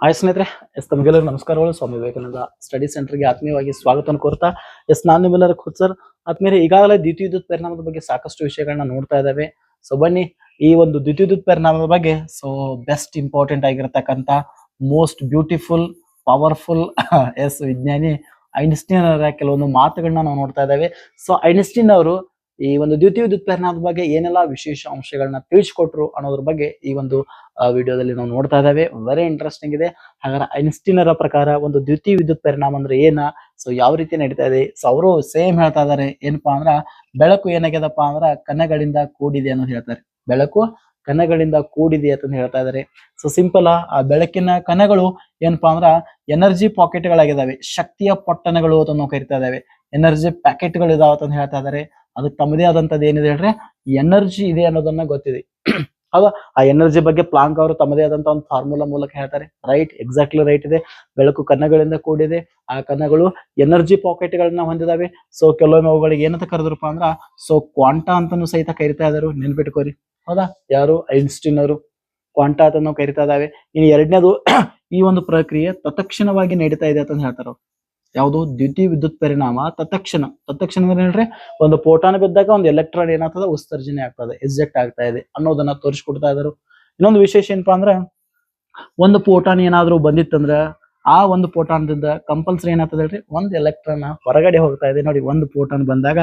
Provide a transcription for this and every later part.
Hi ಸ್ನೇಹಿತರೆ, ತಮಗೆಲ್ಲರಿಗೂ ನಮಸ್ಕಾರಗಳು. ಸ್ವಾಮಿ ವಿವೇಕಾನಂದ ಸ್ಟಡಿ ಸೆಂಟರ್ಗೆ ಆತ್ಮೀಯವಾಗಿ ಸ್ವಾಗತ ಕೋರ್ತಾ ನಾನು ನಿಮ್ಮೆಲ್ಲರ ಸರ್ ಆತ್ಮೀಯರೇ, ಈಗಾಗಲೇ ದ್ವಿತೀಯ ವಿದ್ಯುತ್ ಪರಿಣಾಮದ ಬಗ್ಗೆ ಸಾಕಷ್ಟು ವಿಷಯಗಳನ್ನ ನೋಡ್ತಾ ಇದ್ದಾವೆ. ಸೊ ಬನ್ನಿ, ಈ ಒಂದು ದ್ವಿತೀಯ ವಿದ್ಯುತ್ ಪರಿಣಾಮದ ಬಗ್ಗೆ ಬೆಸ್ಟ್ ಇಂಪಾರ್ಟೆಂಟ್ ಆಗಿರತಕ್ಕಂತ ಮೋಸ್ಟ್ ಬ್ಯೂಟಿಫುಲ್ ಪವರ್ಫುಲ್ ಎಸ್ ವಿಜ್ಞಾನಿ ಐನ್ಸ್ಟೀನ್ ಅವರ ಕೆಲವೊಂದು ಮಾತುಗಳನ್ನ ನಾವು ನೋಡ್ತಾ ಇದ್ದೇವೆ. ಸೊ ಐನ್ಸ್ಟೀನ್ ಅವರು ಈ ಒಂದು ದ್ವಿತೀಯ ವಿದ್ಯುತ್ ಪರಿಣಾಮದ ಬಗ್ಗೆ ಏನೆಲ್ಲ ವಿಶೇಷ ಅಂಶಗಳನ್ನ ತಿಳಿಸ್ಕೊಟ್ರು ಅನ್ನೋದ್ರ ಬಗ್ಗೆ ಈ ಒಂದು ವಿಡಿಯೋದಲ್ಲಿ ನಾವು ನೋಡ್ತಾ ಇದ್ದೇವೆ. ವೆರಿ ಇಂಟ್ರೆಸ್ಟಿಂಗ್ ಇದೆ. ಹಾಗಾದ್ರೆ ಐನ್ಸ್ಟೀನ್ ಅವರ ಪ್ರಕಾರ ಒಂದು ದ್ವಿತೀಯ ವಿದ್ಯುತ್ ಪರಿಣಾಮ ಅಂದ್ರೆ ಏನ, ಸೊ ಯಾವ ರೀತಿ ನಡೀತಾ ಇದೆ? ಸೊ ಅವರು ಸೇಮ್ ಹೇಳ್ತಾ ಇದಾರೆ. ಏನಪ್ಪಾ ಅಂದ್ರ ಬೆಳಕು ಏನಾಗ್ಯದಪ್ಪ ಅಂದ್ರ ಕಣಗಳಿಂದ ಕೂಡಿದೆ ಅನ್ನೋದು ಹೇಳ್ತಾರೆ. ಬೆಳಕು ಕಣಗಳಿಂದ ಕೂಡಿದೆ ಅಂತ ಹೇಳ್ತಾ ಇದಾರೆ. ಸೊ ಸಿಂಪಲ್, ಆ ಬೆಳಕಿನ ಕಣಗಳು ಏನಪ್ಪಾ ಅಂದ್ರ ಎನರ್ಜಿ ಪಾಕೆಟ್ ಗಳಾಗಿದ್ದಾವೆ, ಶಕ್ತಿಯ ಪೊಟ್ಟಣಗಳು ಅಂತ ನಾವು ಕರಿತಾ ಇದಾವೆ. ಎನರ್ಜಿ ಪ್ಯಾಕೆಟ್ ಗಳು ಇದಾವ ಅಂತ ಹೇಳ್ತಾ ಇದಾರೆ. ಅದಕ್ಕೆ ತಮ್ಮದೇ ಆದಂತದ್ದು ಏನಿದೆ ಹೇಳ್ರೆ, ಎನರ್ಜಿ ಇದೆ ಅನ್ನೋದನ್ನ ಗೊತ್ತಿದೆ. ಹೌದಾ? ಆ ಎನರ್ಜಿ ಬಗ್ಗೆ ಪ್ಲಾಂಕ್ ಅವರು ತಮ್ಮದೇ ಆದಂತ ಒಂದು ಫಾರ್ಮುಲಾ ಮೂಲಕ ಹೇಳ್ತಾರೆ. ರೈಟ್, ಎಕ್ಸಾಕ್ಟ್ಲಿ ರೈಟ್ ಇದೆ. ಬೆಳಕು ಕಣಗಳಿಂದ ಕೂಡಿದೆ. ಆ ಕಣಗಳು ಎನರ್ಜಿ ಪಾಕೆಟ್ ಗಳನ್ನ ಹೊಂದಿದಾವೆ. ಸೊ ಕೆಲವೊಮ್ಮೆ ಅವುಗಳಿಗೆ ಏನಂತ ಕರೆದ್ರಪ್ಪ ಅಂದ್ರ ಕ್ವಾಂಟಾ ಅಂತಾನು ಸಹಿತ ಕರಿತಾ ಇದಾರು. ನೆನ್ಪಿಟ್ಕೋರಿ. ಹೌದಾ? ಯಾರು? ಐನ್ಸ್ಟೀನ್ ಅವರು ಕ್ವಾಂಟಾ ಅಂತ ನಾವು ಕರಿತಾ ಇದಾವೆ. ಇನ್ನು ಎರಡನೇದು, ಈ ಒಂದು ಪ್ರಕ್ರಿಯೆ ತತ್ಕ್ಷಣವಾಗಿ ನಡೀತಾ ಇದೆ ಅಂತ ಹೇಳ್ತಾರ. ಯಾವುದು? ದ್ವಿತೀಯ ವಿದ್ಯುತ್ ಪರಿಣಾಮ ತತ್ಕ್ಷಣ. ಅಂದ್ರೆ ಹೇಳ್ರೆ, ಒಂದು ಫೋಟಾನ್ ಬಿದ್ದಾಗ ಒಂದು ಎಲೆಕ್ಟ್ರಾನ್ ಏನಾಗ್ತದೆ, ಉತ್ಸರ್ಜನೆ ಆಗ್ತದೆ, ಎಜೆಕ್ಟ್ ಆಗ್ತಾ ಇದೆ ಅನ್ನೋದನ್ನ ತೋರಿಸ್ಕೊಡ್ತಾ ಇದ್ರು. ಇನ್ನೊಂದು ವಿಶೇಷ ಏನಪ್ಪಾ ಅಂದ್ರೆ, ಒಂದು ಫೋಟಾನ್ ಏನಾದ್ರು ಬಂದಿತ್ತಂದ್ರ ಆ ಒಂದು ಫೋಟಾನ್ದಿಂದ ಕಂಪಲ್ಸರಿ ಏನಾಗ್ತದೆ ಹೇಳ್ರಿ, ಒಂದು ಎಲೆಕ್ಟ್ರಾನ್ ಹೊರಗಡೆ ಹೋಗ್ತಾ ಇದೆ. ನೋಡಿ, ಒಂದು ಫೋಟಾನ್ ಬಂದಾಗ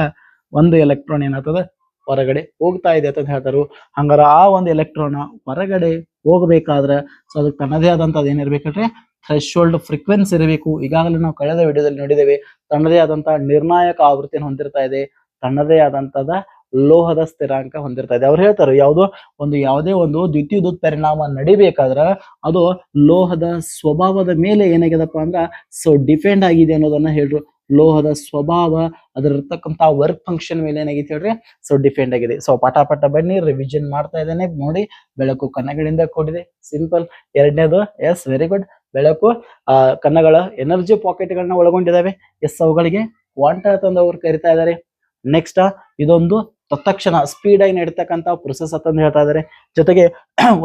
ಒಂದು ಎಲೆಕ್ಟ್ರಾನ್ ಏನಾಗ್ತದೆ, ಹೊರಗಡೆ ಹೋಗ್ತಾ ಇದೆ ಅಂತ ಹೇಳ್ತಾರು. ಹಂಗಾರ ಆ ಒಂದು ಎಲೆಕ್ಟ್ರಾನ್ ಹೊರಗಡೆ ಹೋಗ್ಬೇಕಾದ್ರೆ ಸೊ ಅದಕ್ಕೆ ತನ್ನದೇ ಆದಂತದ್ದು ಏನಿರ್ಬೇಕಂದ್ರೆ ಥ್ರೆಶೋಲ್ಡ್ ಫ್ರೀಕ್ವೆನ್ಸಿ ಇರಬೇಕು. ಈಗಾಗಲೇ ನಾವು ಕಳೆದ ವಿಡಿಯೋದಲ್ಲಿ ನೋಡಿದ್ದೇವೆ. ತನ್ನದೇ ಆದಂತಹ ನಿರ್ಣಾಯಕ ಆವೃತ್ತಿಯನ್ನು ಹೊಂದಿರ್ತಾ ಇದೆ. ತನ್ನದೇ ಆದಂತದ ಲೋಹದ ಸ್ಥಿರಾಂಕ ಹೊಂದಿರ್ತಾ ಇದೆ. ಅವ್ರು ಹೇಳ್ತಾರೆ, ಯಾವುದೇ ಒಂದು ದ್ವಿತೀಯ ವಿದ್ಯುತ್ ಪರಿಣಾಮ ನಡಿಬೇಕಾದ್ರ ಅದು ಲೋಹದ ಸ್ವಭಾವದ ಮೇಲೆ ಏನಾಗ್ಯದಪ್ಪ ಅಂದ್ರ ಡಿಪೆಂಡ್ ಆಗಿದೆ ಅನ್ನೋದನ್ನ ಹೇಳ್ರು. ಲೋಹದ ಸ್ವಭಾವ, ಅದರ ಇರ್ತಕ್ಕಂತ ವರ್ಕ್ ಫಂಕ್ಷನ್ ಮೇಲೆ ಏನಾಗಿದೆ ಹೇಳ್ರಿ, ಡಿಪೆಂಡ್ ಆಗಿದೆ. ಸೊ ಪಟ ಬನ್ನಿ, ರಿವಿಷನ್ ಮಾಡ್ತಾ ಇದ್ದೇನೆ ನೋಡಿ. ಬೆಳಕು ಕಣಗಳಿಂದ ಕೂಡಿದೆ, ಸಿಂಪಲ್. ಎರಡನೇದು, ಎಸ್ ವೆರಿ ಗುಡ್, ಬೆಳಕು ಕಣಗಳ ಎನರ್ಜಿ ಪಾಕೆಟ್ ಗಳನ್ನ ಒಳಗೊಂಡಿದ್ದಾವೆ. ಎಸ್, ಅವುಗಳಿಗೆ ಕ್ವಾಂಟಾ ಅಂತ ಅವ್ರು ಕರಿತಾ ಇದ್ದಾರೆ. ನೆಕ್ಸ್ಟ್, ಇದೊಂದು ತತ್ಕ್ಷಣ ಸ್ಪೀಡ್ ಆಗಿ ನಡೀತಕ್ಕಂತ ಪ್ರೊಸೆಸ್ ಅಂತ ಹೇಳ್ತಾ ಇದಾರೆ. ಜೊತೆಗೆ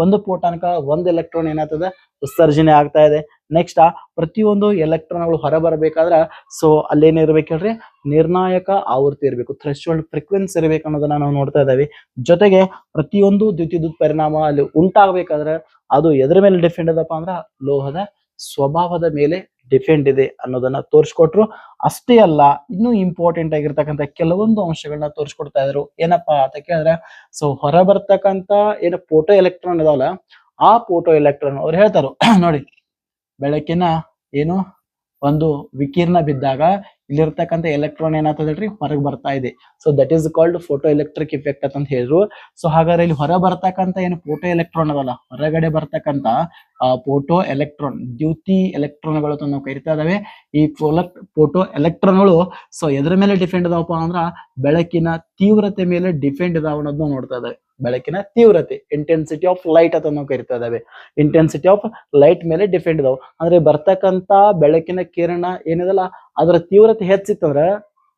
ಒಂದು ಫೋಟಾನ್ಕ ಒಂದು ಎಲೆಕ್ಟ್ರಾನ್ ಏನಾಗ್ತದೆ, ಉತ್ಸರ್ಜನೆ ಆಗ್ತಾ ಇದೆ. ನೆಕ್ಸ್ಟ್, ಪ್ರತಿಯೊಂದು ಎಲೆಕ್ಟ್ರಾನ್ಗಳು ಹೊರ ಬರಬೇಕಾದ್ರ ಸೊ ಅಲ್ಲೇನಿರ್ಬೇಕು ಹೇಳ್ರಿ, ನಿರ್ಣಾಯಕ ಆವೃತ್ತಿ ಇರಬೇಕು, ಥ್ರೆಶೋಲ್ಡ್ ಫ್ರೀಕ್ವೆನ್ಸಿ ಇರಬೇಕು ಅನ್ನೋದನ್ನ ನಾವು ನೋಡ್ತಾ ಇದ್ದೇವೆ. ಜೊತೆಗೆ ಪ್ರತಿಯೊಂದು ದ್ವಿತೀಯ ವಿದ್ಯುತ್ ಪರಿಣಾಮ ಅಲ್ಲಿ ಉಂಟಾಗಬೇಕಾದ್ರೆ ಅದು ಎದ್ರ ಮೇಲೆ ಡಿಪೆಂಡ್ ಅದಪ್ಪ ಅಂದ್ರ ಲೋಹದ ಸ್ವಭಾವದ ಮೇಲೆ ಡಿಪೆಂಡ್ ಇದೆ ಅನ್ನೋದನ್ನ ತೋರಿಸ್ಕೊಟ್ರು. ಅಷ್ಟೇ ಅಲ್ಲ, ಇನ್ನೂ ಇಂಪಾರ್ಟೆಂಟ್ ಆಗಿರ್ತಕ್ಕಂಥ ಕೆಲವೊಂದು ಅಂಶಗಳನ್ನ ತೋರಿಸ್ಕೊಡ್ತಾ ಇದ್ರು. ಏನಪ್ಪಾ ಅಂತ ಕೇಳಿದ್ರೆ, ಸೊ ಹೊರ ಬರ್ತಕ್ಕಂತ ಏನು ಫೋಟೋ ಎಲೆಕ್ಟ್ರಾನ್ ಇದಾವಲ್ಲ, ಆ ಫೋಟೋ ಎಲೆಕ್ಟ್ರಾನ್ ಅವ್ರು ಹೇಳ್ತಾರ ನೋಡಿ, ಬೆಳಕಿನ ಏನು ಒಂದು ವಿಕಿರಣ ಬಿದ್ದಾಗ ಇಲ್ಲಿರ್ತಕ್ಕಂಥ ಎಲೆಕ್ಟ್ರಾನ್ ಏನಾಗ್ತದೆ ಹೇಳ್ರಿ, ಹೊರಗೆ ಬರ್ತಾ ಇದೆ. So that is called photo electric effect ಅಂತ ಹೇಳಿದ್ರು. ಸೊ ಹಾಗಾದ್ರೆ ಇಲ್ಲಿ ಹೊರ ಬರ್ತಕ್ಕಂಥ ಏನು ಫೋಟೋ ಎಲೆಕ್ಟ್ರಾನ್ ಅದಲ್ಲ, ಹೊರಗಡೆ ಆ ಫೋಟೋ ಎಲೆಕ್ಟ್ರಾನ್, ದ್ಯುತಿ ಎಲೆಕ್ಟ್ರಾನ್ಗಳು ನಾವು ಕರಿತಾ ಇದಾವೆ. ಈ ಫೋಟೋ ಎಲೆಕ್ಟ್ರಾನ್ಗಳು ಸೊ ಎದ್ರ ಮೇಲೆ ಡಿಪೆಂಡ್ ಇದಾವಪ್ಪ ಅಂದ್ರ ಬೆಳಕಿನ ತೀವ್ರತೆ ಮೇಲೆ ಡಿಪೆಂಡ್ ಇದಾವ ಅನ್ನೋದನ್ನ ನೋಡ್ತಾ ಇದಾವೆ. ಬೆಳಕಿನ ತೀವ್ರತೆ, ಇಂಟೆನ್ಸಿಟಿ ಆಫ್ ಲೈಟ್ ಅಂತ ನಾವು ಕರಿತಾ ಇದಾವೆ. ಇಂಟೆನ್ಸಿಟಿ ಆಫ್ ಲೈಟ್ ಮೇಲೆ ಡಿಪೆಂಡ್ ಇದಾವ. ಅಂದ್ರೆ ಬರ್ತಕ್ಕಂತ ಬೆಳಕಿನ ಕಿರಣ ಏನಿದಲ್ಲ, ಅದರ ತೀವ್ರತೆ ಹೆಚ್ಚಿತ್ತಂದ್ರ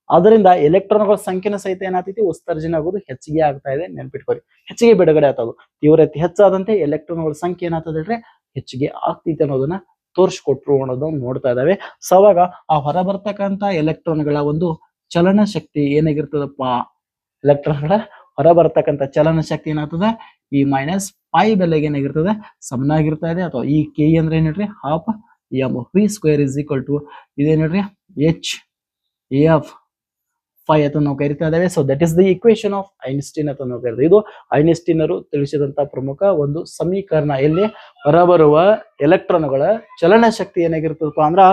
ಅದರಿಂದ ಎಲೆಕ್ಟ್ರಾನ್ಗಳ ಸಂಖ್ಯೆನ ಸಹಿತ ಏನಾಗ್ತೈತಿ, ಉತ್ಸರ್ಜನೆ ಆಗೋದು ಹೆಚ್ಚಿಗೆ ಆಗ್ತಾ ಇದೆ. ನೆನ್ಪಿಟ್ಕೋರಿ, ಹೆಚ್ಚಿಗೆ ಬಿಡುಗಡೆ ಆಗ್ತದೆ. ತೀವ್ರತೆ ಹೆಚ್ಚಾದಂತೆ ಎಲೆಕ್ಟ್ರಾನ್ಗಳ ಸಂಖ್ಯೆ ಏನಾಗ್ತದೆ ಹೇಳ್ರೆ, ಹೆಚ್ಚಿಗೆ ಆಗ್ತೈತೆ ಅನ್ನೋದನ್ನ ತೋರಿಸ್ಕೊಟ್ರು ಅನ್ನೋದನ್ನ ನೋಡ್ತಾ ಇದಾವೆ. ಸೊ ಅವಾಗ ಆ ಹೊರ ಬರ್ತಕ್ಕಂತ ಎಲೆಕ್ಟ್ರಾನ್ಗಳ ಒಂದು ಚಲನ ಶಕ್ತಿ ಏನಾಗಿರ್ತದಪ್ಪ, ಎಲೆಕ್ಟ್ರಾನ್ಗಳ ಹೊರ ಬರ್ತಕ್ಕಂಥ ಚಲನ ಶಕ್ತಿ ಏನಾಗ್ತದೆ, ಈ ಮೈನಸ್ ಪೈ ಬೆಲೆಗೆ ಏನಾಗಿರ್ತದೆ, ಸಮನಾಗಿರ್ತಾ ಇದೆ. ಅಥವಾ ಈ ಕೆ ಅಂದ್ರೆ ಏನ್ ಹೇಳ್ರಿ, half m v square is equal to ಇದೇನ್ ಹೇಳ್ರಿ, ಎಚ್ ಎಫ್ ಫೈ ಅಂತ ನಾವು ಕರಿತಾ ಇದ್ದೇವೆ. So that is the equation of Einstein ಅಂತ ನಾವು ಕರಿತೀವಿ. ಇದು ಐನ್ಸ್ಟೀನ್ ಅವರು ತಿಳಿಸಿದಂತ ಪ್ರಮುಖ ಒಂದು ಸಮೀಕರಣ. ಇಲ್ಲಿ ಹೊರಬರುವ ಎಲೆಕ್ಟ್ರಾನ್ಗಳ ಚಲನ ಶಕ್ತಿ ಏನಾಗಿರ್ತದಪ್ಪ ಅಂದ್ರ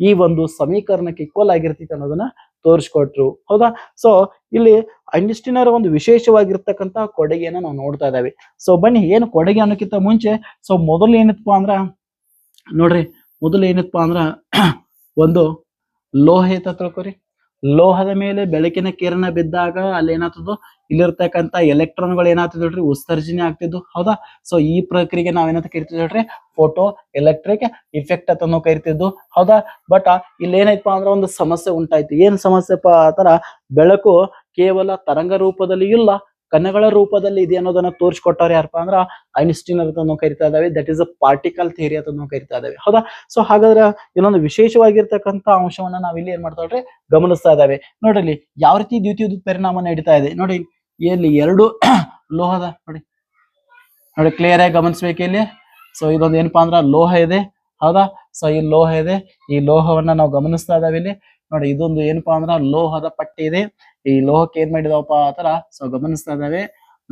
ಈ ಒಂದು ಸಮೀಕರಣಕ್ಕೆ ಈಕ್ವಲ್ ಆಗಿರ್ತೈತೆ ಅನ್ನೋದನ್ನ ತೋರಿಸ್ಕೊಟ್ರು. ಹೌದಾ? ಸೊ ಇಲ್ಲಿ ಐನ್ಸ್ಟೀನ್ ಅವರ ಒಂದು ವಿಶೇಷವಾಗಿರ್ತಕ್ಕಂತ ಕೊಡುಗೆಯನ್ನ ನಾವು ನೋಡ್ತಾ ಇದ್ದೇವೆ. ಸೊ ಬನ್ನಿ, ಏನು ಕೊಡುಗೆ ಅನ್ನೋಕ್ಕಿಂತ ಮುಂಚೆ ಸೊ ಮೊದಲು ಏನಿತ್ತಪ್ಪ ಅಂದ್ರ ನೋಡ್ರಿ, ಒಂದು ಲೋಹ ಅಂತ ತಿಳ್ಕೊರಿ. ಲೋಹದ ಮೇಲೆ ಬೆಳಕಿನ ಕಿರಣ ಬಿದ್ದಾಗ ಅಲ್ಲಿ ಏನಾಗ್ತದೋ, ಇಲ್ಲಿರ್ತಕ್ಕಂತ ಎಲೆಕ್ಟ್ರಾನ್ಗಳು ಏನಾಗ್ತದ ಹೇಳ್ರಿ, ಉತ್ಸರ್ಜನೆ ಆಗ್ತಿದ್ವು. ಹೌದಾ? ಸೊ ಈ ಪ್ರಕ್ರಿಯೆಗೆ ನಾವೇನಂತ ಕರಿತಿದ್ವಿ ಹೇಳ್ರಿ, ಫೋಟೋ ಎಲೆಕ್ಟ್ರಿಕ್ ಇಫೆಕ್ಟ್ ಅಂತ ನಾವು ಕರಿತಿದ್ದು. ಹೌದಾ? ಬಟ್ ಇಲ್ಲಿ ಏನೈತಪ್ಪ ಅಂದ್ರೆ ಒಂದು ಸಮಸ್ಯೆ ಉಂಟಾಯ್ತು. ಏನ್ ಸಮಸ್ಯೆಪ್ಪ ಆತರ, ಬೆಳಕು ಕೇವಲ ತರಂಗ ರೂಪದಲ್ಲಿ ಇಲ್ಲ, ಕಣಗಳ ರೂಪದಲ್ಲಿ ಇದೆ ಅನ್ನೋದನ್ನ ತೋರಿಸ್ಕೊಟ್ಟವ್ರು ಯಾರಪ್ಪ ಅಂದ್ರ ಐನ್ಸ್ಟೀನ್ ಅಂತ ನಾವು ಕರಿತಾ ಇದಾವೆ. That is a particle theory ಅಂತ ನಾವು ಕರಿತಾ ಇದಾವೆ. ಹೌದಾ? ಸೊ ಹಾಗಾದ್ರೆ ಇಲ್ಲೊಂದು ವಿಶೇಷವಾಗಿರ್ತಕ್ಕಂಥ ಅಂಶವನ್ನ ನಾವಿಲ್ಲಿ ಏನ್ ಮಾಡ್ತಾ ಇದ್ರೆ ಗಮನಿಸ್ತಾ ಇದ್ದಾವೆ. ನೋಡ್ರಿ ಯಾವ ರೀತಿ ದ್ಯುತಿವಿದ್ಯುತ್ ಪರಿಣಾಮ ನಡೀತಾ ಇದೆ ನೋಡಿ. ಇಲ್ಲಿ ಎರಡು ಲೋಹದ ನೋಡಿ ಕ್ಲಿಯರ್ ಆಗಿ ಗಮನಿಸ್ಬೇಕು ಇಲ್ಲಿ. ಸೊ ಇದೊಂದು ಏನಪ್ಪಾ ಅಂದ್ರ ಲೋಹ ಇದೆ. ಹೌದಾ? ಸೊ ಈ ಲೋಹ ಇದೆ. ಈ ಲೋಹವನ್ನ ನಾವು ಗಮನಿಸ್ತಾ ಇದಾವೆ ಇಲ್ಲಿ ನೋಡಿ. ಇದೊಂದು ಏನಪ್ಪಾ ಅಂದ್ರ ಲೋಹದ ಪಟ್ಟಿ ಇದೆ. ಈ ಲೋಹಕ್ಕೆ ಏನ್ ಮಾಡಿದವಪ್ಪ ಆತರ ಸೊ ಗಮನಿಸ್ತಾ ಇದಾವೆ.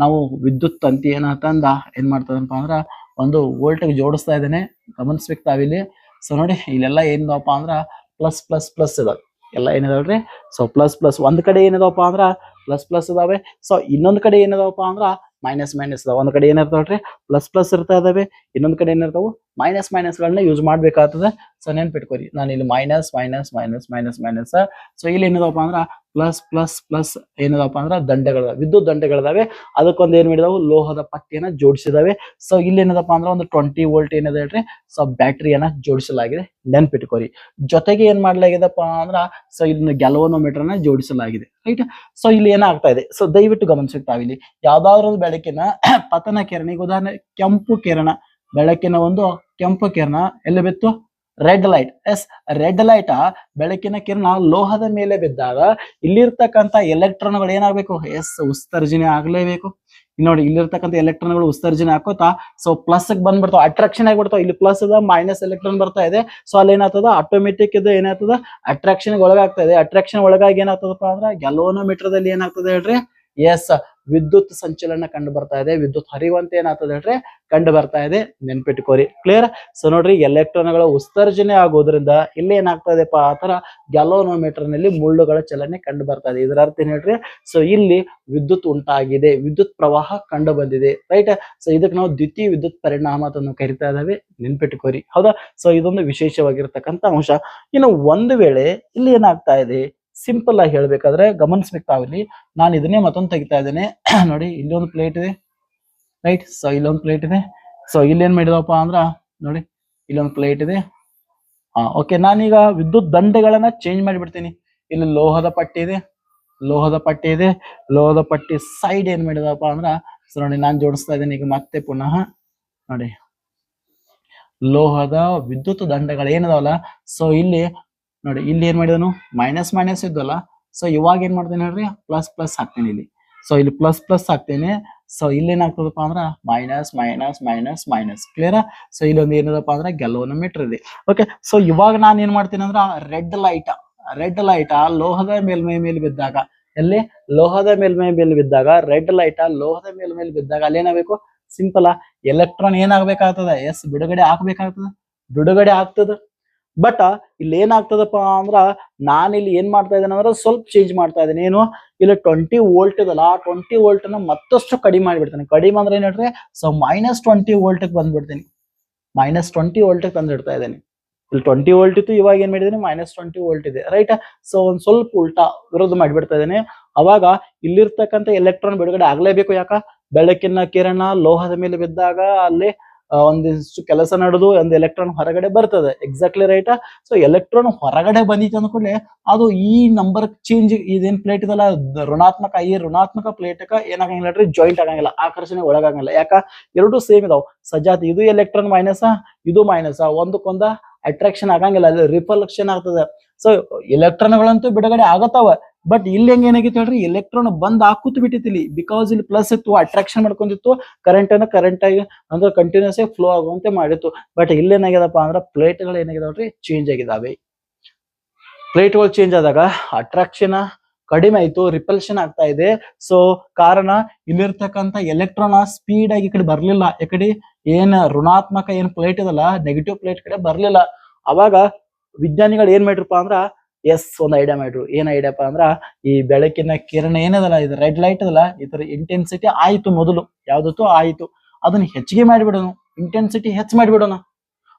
ನಾವು ವಿದ್ಯುತ್ ತಂತಿ ತಂದ ಏನ್ ಮಾಡ್ತದಪ್ಪ ಅಂದ್ರ ಒಂದು ವೋಲ್ಟೇಜ್ ಜೋಡಿಸ್ತಾ ಇದ್ದೇನೆ. ಗಮನಿಸ್ಬೇಕು ತಾವಿಲ್ಲಿ. ಸೊ ನೋಡಿ ಇಲ್ಲೆಲ್ಲ ಏನಿದಾವಪ್ಪ ಅಂದ್ರ ಪ್ಲಸ್ ಪ್ಲಸ್ ಪ್ಲಸ್ ಇದಾವೆ. ಎಲ್ಲ ಏನಿದಾವ್ರಿ? ಸೊ ಪ್ಲಸ್ ಪ್ಲಸ್ ಒಂದ್ ಕಡೆ ಏನಿದಾವಪ್ಪ ಅಂದ್ರ ಪ್ಲಸ್ ಪ್ಲಸ್ ಇದಾವೆ. ಸೊ ಇನ್ನೊಂದ್ ಕಡೆ ಏನಿದಾವಪ್ಪ ಅಂದ್ರ ಮೈನಸ್ ಮೈನಸ್ ಇದಾವೆ. ಒಂದ್ ಕಡೆ ಏನಿರ್ತಾವ್ರಿ ಪ್ಲಸ್ ಪ್ಲಸ್ ಇರ್ತಾ ಇದಾವೆ, ಇನ್ನೊಂದ್ ಕಡೆ ಏನಿರ್ತಾವು ಮೈನಸ್ ಮೈನಸ್ ಗಳನ್ನ ಯೂಸ್ ಮಾಡ್ಬೇಕಾಗ್ತದೆ. ಸೊ ನೆನ್ಪಿಟ್ಕೋರಿ, ನಾನು ಇಲ್ಲಿ minus minus minus minus minus. So ಇಲ್ಲಿ ಏನಿದಾವಪ್ಪ ಅಂದ್ರ ಪ್ಲಸ್ ಪ್ಲಸ್ ಪ್ಲಸ್ ಏನಿದಾವಪ್ಪ ಅಂದ್ರ ದಂಡಗಳ ವಿದ್ಯುತ್ ದಂಡಗಳಿದಾವೆ. ಅದಕ್ಕೊಂದು ಏನ್ ಮಾಡಿದಾವು ಲೋಹದ ಪಟ್ಟಿಯನ್ನ ಜೋಡಿಸಿದಾವೆ. ಸೊ ಇಲ್ಲಿ ಏನಿದಪ್ಪ ಅಂದ್ರ ಒಂದು 20 ವೋಲ್ಟ್ ಏನಿದೆ ಹೇಳ್ರಿ ಸೊ ಬ್ಯಾಟ್ರಿಯನ್ನ ಜೋಡಿಸಲಾಗಿದೆ. ನೆನ್ಪಿಟ್ಕೋರಿ. ಜೊತೆಗೆ ಏನ್ ಮಾಡ್ಲಾಗಿದಪ್ಪ ಅಂದ್ರ ಸೊ ಇಲ್ಲಿ ಗ್ಯಾಲ್ವನೋಮೀಟರ್ ನ ಜೋಡಿಸಲಾಗಿದೆ. ರೈಟ್? ಸೊ ಇಲ್ಲಿ ಏನಾಗ್ತಾ ಇದೆ ಸೊ ದಯವಿಟ್ಟು ಗಮನಿಸ್ಬೇಕು ತಾವಿಲ್ಲಿ. ಯಾವ್ದಾದ್ರು ಬೆಳಕಿನ ಪತನ ಕಿರಣ, ಈಗ ಉದಾಹರಣೆ ಕೆಂಪು ಕಿರಣ, ಬೆಳಕಿನ ಒಂದು ಕೆಂಪು ಕಿರಣ ಎಲ್ಲಿ ಬಿತ್ತು? Red light. Yes, red light ಬೆಳಕಿನ ಕಿರಣ ಲೋಹದ ಮೇಲೆ ಬಿದ್ದಾಗ ಇಲ್ಲಿರ್ತಕ್ಕಂಥ ಎಲೆಕ್ಟ್ರಾನ್ಗಳು ಏನಾಗಬೇಕು? ಎಸ್, ಉತ್ಸರ್ಜನೆ ಆಗ್ಲೇಬೇಕು. ನೋಡಿ ಇಲ್ಲಿರ್ತಕ್ಕಂಥ ಎಲೆಕ್ಟ್ರಾನ್ಗಳು ಉತ್ಸರ್ಜನೆ ಹಾಕೋತಾ ಸೊ ಪ್ಲಸ್ ಬಂದ್ಬಿಡ್ತಾವ, ಅಟ್ರಾಕ್ಷನ್ ಆಗಿಬಿಡ್ತಾವ. ಇಲ್ಲಿ ಪ್ಲಸ್ ಅದ, ಮೈನಸ್ ಎಲೆಕ್ಟ್ರಾನ್ ಬರ್ತಾ ಇದೆ. ಸೊ ಅಲ್ಲಿ ಏನಾಗ್ತದ ಆಟೋಮೆಟಿಕ್ ಇದು ಏನಾಗ್ತದ ಅಟ್ರಾಕ್ಷನ್ ಒಳಗಾಗ್ತಾ ಇದೆ. ಅಟ್ರಾಕ್ಷನ್ ಒಳಗಾಗಿ ಏನಾಗ್ತದಪ್ಪ ಅಂದ್ರ ಗ್ಯಾಲ್ವನೋಮೀಟರ್ ದಲ್ಲಿ ಏನಾಗ್ತದೆ ಹೇಳ್ರಿ? ಎಸ್, ವಿದ್ಯುತ್ ಸಂಚಲನ ಕಂಡು ಬರ್ತಾ ಇದೆ. ವಿದ್ಯುತ್ ಹರಿವಂತ ಏನಾಗ್ತದೆ ಹೇಳ್ರಿ? ಕಂಡು ಬರ್ತಾ ಇದೆ. ನೆನ್ಪಿಟ್ಕೋರಿ. ಕ್ಲಿಯರ್? ಸೊ ನೋಡ್ರಿ ಎಲೆಕ್ಟ್ರಾನ್ಗಳ ಉತ್ಸರ್ಜನೆ ಆಗೋದ್ರಿಂದ ಇಲ್ಲಿ ಏನಾಗ್ತಾ ಇದೆಪ್ಪ ಆತರ ಗ್ಯಾಲ್ವನೋಮೀಟರ್ ನಲ್ಲಿ ಮುಳ್ಳುಗಳ ಚಲನೆ ಕಂಡು ಬರ್ತಾ ಇದೆ. ಇದರ ಅರ್ಥ ಏನ್ ಹೇಳ್ರಿ? ಸೊ ಇಲ್ಲಿ ವಿದ್ಯುತ್ ಉಂಟಾಗಿದೆ, ವಿದ್ಯುತ್ ಪ್ರವಾಹ ಕಂಡು ಬಂದಿದೆ. ರೈಟ್? ಸೊ ಇದಕ್ಕೆ ನಾವು ದ್ವಿತೀಯ ವಿದ್ಯುತ್ ಪರಿಣಾಮ ಅಂತ ಕರಿತಾ ಇದಾವೆ. ನೆನ್ಪಿಟ್ಕೋರಿ. ಹೌದಾ? ಸೊ ಇದೊಂದು ವಿಶೇಷವಾಗಿರ್ತಕ್ಕಂಥ ಅಂಶ. ಇನ್ನು ಒಂದು ವೇಳೆ ಇಲ್ಲಿ ಏನಾಗ್ತಾ ಇದೆ ಸಿಂಪಲ್ ಆಗಿ ಹೇಳ್ಬೇಕಾದ್ರೆ ಗಮನಿಸ್ಬೇಕು ತಾವಿಲ್ಲಿ. ನಾನು ಇದನ್ನೇ ಮತ್ತೊಂದು ತೆಗಿತಾ ಇದ್ದೇನೆ. ನೋಡಿ ಇಲ್ಲಿ ಒಂದು ಪ್ಲೇಟ್ ಇದೆ. ರೈಟ್? ಸೊ ಇಲ್ಲೊಂದು ಪ್ಲೇಟ್ ಇದೆ. ಸೊ ಇಲ್ಲಿ ಏನ್ ಮಾಡಿದವಪ್ಪ ಅಂದ್ರ ನೋಡಿ ಇಲ್ಲೊಂದು ಪ್ಲೇಟ್ ಇದೆ. ಓಕೆ, ನಾನೀಗ ವಿದ್ಯುತ್ ದಂಡಗಳನ್ನ ಚೇಂಜ್ ಮಾಡಿಬಿಡ್ತೀನಿ. ಇಲ್ಲಿ ಲೋಹದ ಪಟ್ಟಿ ಇದೆ, ಲೋಹದ ಪಟ್ಟಿ ಇದೆ. ಲೋಹದ ಪಟ್ಟಿ ಸೈಡ್ ಏನ್ ಮಾಡಿದವಪ್ಪ ಅಂದ್ರ ಸೊ ನೋಡಿ ನಾನು ಜೋಡಿಸ್ತಾ ಇದ್ದೀನಿ ಈಗ ಮತ್ತೆ ಪುನಃ. ನೋಡಿ ಲೋಹದ ವಿದ್ಯುತ್ ದಂಡಗಳು ಏನಿದಾವಲ್ಲ ಸೊ ಇಲ್ಲಿ ನೋಡಿ ಇಲ್ಲಿ ಏನ್ ಮಾಡಿದನು ಮೈನಸ್ ಮೈನಸ್ ಇದ್ದಲ್ಲ. ಸೊ ಇವಾಗ ಏನ್ ಮಾಡ್ತೇನೆ ಹೇಳ್ರಿ? ಪ್ಲಸ್ ಪ್ಲಸ್ ಹಾಕ್ತೇನೆ ಇಲ್ಲಿ. ಸೊ ಇಲ್ಲಿ ಪ್ಲಸ್ ಪ್ಲಸ್ ಹಾಕ್ತೇನೆ. ಸೊ ಇಲ್ಲಿ ಏನಾಗ್ತದಪ್ಪ ಅಂದ್ರ minus minus minus minus. Clear? So ಇಲ್ಲೊಂದು ಏನದಪ್ಪ ಅಂದ್ರೆ ಗ್ಯಾಲ್ವನೋಮೀಟರ್ ಇದೆ. ಓಕೆ, ಸೊ ಇವಾಗ ನಾನು ಏನ್ ಮಾಡ್ತೀನಿ ಅಂದ್ರ ರೆಡ್ ಲೈಟ್ ಲೋಹದ ಮೇಲ್ಮೈ ಮೇಲೆ ಬಿದ್ದಾಗ, ಎಲ್ಲಿ ಲೋಹದ ಮೇಲ್ಮೈ ಮೇಲೆ ಬಿದ್ದಾಗ ರೆಡ್ ಲೈಟ್ ಲೋಹದ ಮೇಲ್ಮೈ ಬಿದ್ದಾಗ ಅಲ್ಲಿ ಏನಾಗಬೇಕು? Simple electron ಏನಾಗ್ಬೇಕಾಗ್ತದ? ಎಸ್, ಬಿಡುಗಡೆ ಆಗ್ತದ. ಬಟ್ ಇಲ್ಲಿ ಏನಾಗ್ತದಪ್ಪ ಅಂದ್ರ ನಾನು ಇಲ್ಲಿ ಏನ್ ಮಾಡ್ತಾ ಇದ್ದೇನೆ ಅಂದ್ರೆ ಸ್ವಲ್ಪ ಚೇಂಜ್ ಮಾಡ್ತಾ ಇದ್ದೇನೆ. ಏನು? ಇಲ್ಲಿ 20 ವೋಲ್ಟ್ ಇದಲ್ಲ, 20 ವೋಲ್ಟ್ ಅನ್ನ ಮತ್ತಷ್ಟು ಕಡಿಮೆ ಮಾಡಿಬಿಡ್ತೇನೆ. ಕಡಿಮೆ ಅಂದ್ರೆ ಏನ್ ಹೇಳ್ರಿ? ಸೊ ಮೈನಸ್ 20 ವೋಲ್ಟ್ ಬಂದ್ಬಿಡ್ತೀನಿ. ಮೈನಸ್ 20 ವೋಲ್ಟ್ ತಂದಿಡ್ತಾ ಇದ್ದೇನೆ. ಇಲ್ಲಿ 20 ವೋಲ್ಟ್ ಇತ್ತು, ಇವಾಗ ಏನ್ ಮಾಡಿದೀನಿ ಮೈನಸ್ 20 ವೋಲ್ಟ್ ಇದೆ. ರೈಟ್? ಸೊ ಒಂದ್ ಸ್ವಲ್ಪ ಉಲ್ಟಾ ವಿರೋಧ ಮಾಡಿಬಿಡ್ತಾ ಇದ್ದೇನೆ. ಅವಾಗ ಇಲ್ಲಿರ್ತಕ್ಕಂಥ ಎಲೆಕ್ಟ್ರಾನ್ ಬಿಡುಗಡೆ ಆಗ್ಲೇಬೇಕು. ಯಾಕ? ಬೆಳಕಿನ ಕಿರಣ ಲೋಹದ ಮೇಲೆ ಬಿದ್ದಾಗ ಅಲ್ಲಿ ಒಂದಿಷ್ಟು ಕೆಲಸ ನಡೆದು ಒಂದು ಎಲೆಕ್ಟ್ರಾನ್ ಹೊರಗಡೆ ಬರ್ತದೆ. Exactly right? ಸೊ ಎಲೆಕ್ಟ್ರಾನ್ ಹೊರಗಡೆ ಬಂದಿತ್ತು ಅಂದ್ಕೊಳ್ಳಿ ಅದು ಈ ನಂಬರ್ ಚೇಂಜ್, ಇದೇನ್ ಪ್ಲೇಟ್ ಇದಲ್ಲ ಋಣಾತ್ಮಕ, ಈ ಋಣಾತ್ಮಕ ಪ್ಲೇಟ್ಕ ಏನಾಗಂಗಿಲ್ಲ ರೀ? ಜಾಯಿಂಟ್ ಆಗಂಗಿಲ್ಲ, ಆಕರ್ಷಣೆ ಒಳಗಾಗಂಗಿಲ್ಲ. ಯಾಕ? ಎರಡು ಸೇಮ್ ಇದಾವ್ ಸಜಾತಿ. ಇದು ಎಲೆಕ್ಟ್ರಾನ್ ಮೈನಸ್, ಇದು ಮೈನಸ್, ಒಂದಕ್ಕೊಂದ ಅಟ್ರಾಕ್ಷನ್ ಆಗಂಗಿಲ್ಲ, ಅಲ್ಲಿ ರಿಪಲ್ಷನ್ ಆಗ್ತದೆ. ಸೊ ಎಲೆಕ್ಟ್ರಾನ್ಗಳಂತೂ ಬಿಡುಗಡೆ ಆಗತ್ತಾವ. ಬಟ್ ಇಲ್ಲಿ ಹೆಂಗ ಏನಾಗಿತ್ತು ಹೇಳ್ರಿ? ಎಲೆಕ್ಟ್ರಾನ್ ಬಂದ್ ಹಾಕೂತ್ ಬಿಟ್ಟಿತ್ತು ಇಲ್ಲಿ. ಬಿಕಾಸ್ ಇಲ್ಲಿ ಪ್ಲಸ್ ಇತ್ತು, ಅಟ್ರಾಕ್ಷನ್ ಮಾಡ್ಕೊಂಡಿತ್ತು, ಕರೆಂಟ್ ಆಗಿ ಅಂದ್ರೆ ಕಂಟಿನ್ಯೂಸ್ ಆಗಿ ಫ್ಲೋ ಆಗುವಂತೆ ಮಾಡಿತ್ತು. ಬಟ್ ಇಲ್ಲಿ ಏನಾಗ್ಯದಪ್ಪ ಅಂದ್ರೆ ಪ್ಲೇಟ್ಗಳು ಏನಾಗಿದಾವ್ರಿ? ಚೇಂಜ್ ಆಗಿದಾವೆ. ಪ್ಲೇಟ್ಗಳು ಚೇಂಜ್ ಆದಾಗ ಅಟ್ರಾಕ್ಷನ್ ಕಡಿಮೆ ಆಯ್ತು, ರಿಪಲ್ಷನ್ ಆಗ್ತಾ ಇದೆ. ಸೊ ಕಾರಣ ಇಲ್ಲಿರ್ತಕ್ಕಂಥ ಎಲೆಕ್ಟ್ರಾನ್ ಸ್ಪೀಡ್ ಆಗಿ ಈ ಕಡೆ ಬರ್ಲಿಲ್ಲ. ಈ ಕಡೆ ಏನ್ ಋಣಾತ್ಮಕ ಏನ್ ಪ್ಲೇಟ್ ಇದಲ್ಲ ನೆಗೆಟಿವ್ ಪ್ಲೇಟ್ ಕಡೆ ಬರ್ಲಿಲ್ಲ. ಅವಾಗ ವಿಜ್ಞಾನಿಗಳು ಏನ್ ಮಾಡ್ರಪ್ಪ ಅಂದ್ರ ಎಸ್ ಒಂದ್ ಐಡಿಯಾ ಮಾಡ್ರು. ಏನ್ ಐಡಿಯಾಪ್ಪ ಅಂದ್ರ ಈ ಬೆಳಕಿನ ಕಿರಣ ಏನದಲ್ಲ, ಇದು ರೆಡ್ ಲೈಟ್ ಅದಲ್ಲ, ಇದರ ಇಂಟೆನ್ಸಿಟಿ ಆಯ್ತು ಮೊದಲು ಯಾವ್ದತ್ತು ಆಯ್ತು, ಅದನ್ನ ಹೆಚ್ಚಿಗೆ ಮಾಡಿಬಿಡೋಣ, ಇಂಟೆನ್ಸಿಟಿ ಹೆಚ್ಚು ಮಾಡಿಬಿಡೋಣ,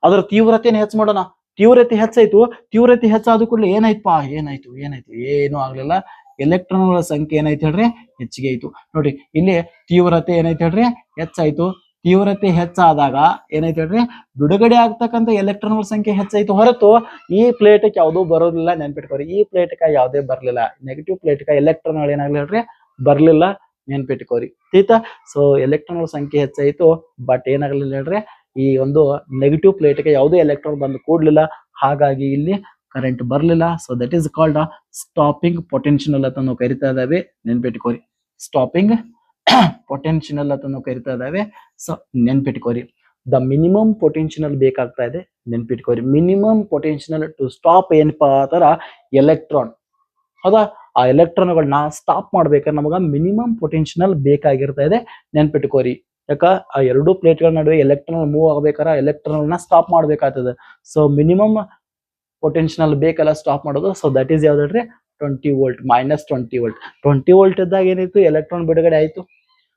ಅದ್ರ ತೀವ್ರತೆಯನ್ನು ಹೆಚ್ಚು ಮಾಡೋಣ. ತೀವ್ರತೆ ಹೆಚ್ಚಾಯ್ತು, ತೀವ್ರತೆ ಹೆಚ್ಚಾದ ಕೂಡಲೇ ಏನಾಯ್ತು? ಏನು ಆಗ್ಲಿಲ್ಲ. ಎಲೆಕ್ಟ್ರಾನ್ಗಳ ಸಂಖ್ಯೆ ಏನಾಯ್ತು ಹೇಳ್ರಿ? ಹೆಚ್ಚಿಗೆ ಆಯ್ತು. ನೋಡ್ರಿ ಇಲ್ಲಿ ತೀವ್ರತೆ ಏನಾಯ್ತು ಹೇಳ್ರಿ? ಹೆಚ್ಚಾಯ್ತು. ತೀವ್ರತೆ ಹೆಚ್ಚಾದಾಗ ಏನಾಯ್ತು ಹೇಳ್ರಿ? ಬಿಡುಗಡೆ ಆಗ್ತಕ್ಕಂಥ ಎಲೆಕ್ಟ್ರಾನ್ಗಳ ಸಂಖ್ಯೆ ಹೆಚ್ಚಾಯ್ತು ಹೊರತು ಈ ಪ್ಲೇಟ್ಗೆ ಯಾವುದೂ ಬರೋದಿಲ್ಲ. ನೆನ್ಪಿಟ್ಕೋರಿ, ಈ ಪ್ಲೇಟ್ಗೆ ಯಾವುದೇ ಬರ್ಲಿಲ್ಲ. ನೆಗೆಟಿವ್ ಪ್ಲೇಟ್ಗೆ ಎಲೆಕ್ಟ್ರಾನ್ಗಳು ಏನಾಗ್ಲಿ ಹೇಳ್ರಿ? ಬರ್ಲಿಲ್ಲ. ನೆನ್ಪಿಟ್ಕೋರಿ ಆಯ್ತಾ. ಸೊ ಎಲೆಕ್ಟ್ರಾನ್ಗಳ ಸಂಖ್ಯೆ ಹೆಚ್ಚಾಯಿತು, ಬಟ್ ಏನಾಗಲಿಲ್ಲ ಹೇಳ್ರಿ, ಈ ಒಂದು ನೆಗೆಟಿವ್ ಪ್ಲೇಟ್ಗೆ ಯಾವುದೇ ಎಲೆಕ್ಟ್ರಾನ್ ಬಂದು ಕೂಡ್ಲಿಲ್ಲ, ಹಾಗಾಗಿ ಇಲ್ಲಿ ಕರೆಂಟ್ ಬರಲಿಲ್ಲ. So that is called stopping potential ಅಂತ ನಾವು ಕರಿತಾ ಇದ್ದಾವೆ, ನೆನ್ಪಿಟ್ಕೋರಿ. ಸ್ಟಾಪಿಂಗ್ ಪೊಟೆನ್ಷಿಯಲ್ ಅಂತ ನಾವು ಕರಿತಾ ಇದ್ದಾವೆ. ಸೊ ನೆನ್ಪಿಟ್ಕೋರಿ, ದ ಮಿನಿಮಮ್ ಪೊಟೆನ್ಷಿಯಲ್ ಬೇಕಾಗ್ತಾ ಇದೆ, ನೆನ್ಪಿಟ್ಕೋರಿ. ಮಿನಿಮಮ್ ಪೊಟೆನ್ಷಿಯಲ್ ಟು ಸ್ಟಾಪ್ ಏನಪ್ಪಾ ತರ ಎಲೆಕ್ಟ್ರಾನ್, ಹೌದಾ, ಆ ಎಲೆಕ್ಟ್ರಾನ್ಗಳನ್ನ ಸ್ಟಾಪ್ ಮಾಡ್ಬೇಕಾದ್ರೆ ನಮಗ ಮಿನಿಮಮ್ ಪೊಟೆನ್ಷಿಯಲ್ ಬೇಕಾಗಿರ್ತಾ ಇದೆ, ನೆನ್ಪಿಟ್ಕೋರಿ. ಯಾಕ ಆ ಎರಡು ಪ್ಲೇಟ್ಗಳ ನಡುವೆ ಎಲೆಕ್ಟ್ರಾನ್ ಮೂವ್ ಆಗ್ಬೇಕಾದ್ರೆ ಎಲೆಕ್ಟ್ರಾನ್ ಸ್ಟಾಪ್ ಮಾಡ್ಬೇಕಾಗ್ತದೆ. ಸೊ ಮಿನಿಮಮ್ ಪೊಟೆನ್ಷಿಯಲ್ ಬೇಕಲ್ಲ ಸ್ಟಾಪ್ ಮಾಡೋದು. ಸೊ ದಟ್ ಈಸ್ ಯಾವ್ದ್ರಿ, 20 ವೋಲ್ಟ್, -20 ವೋಲ್ಟ್. 20 ವೋಲ್ಟ್ ಇದ್ದಾಗ ಏನಾಯ್ತು, ಎಲೆಕ್ಟ್ರಾನ್ ಬಿಡುಗಡೆ ಆಯ್ತು,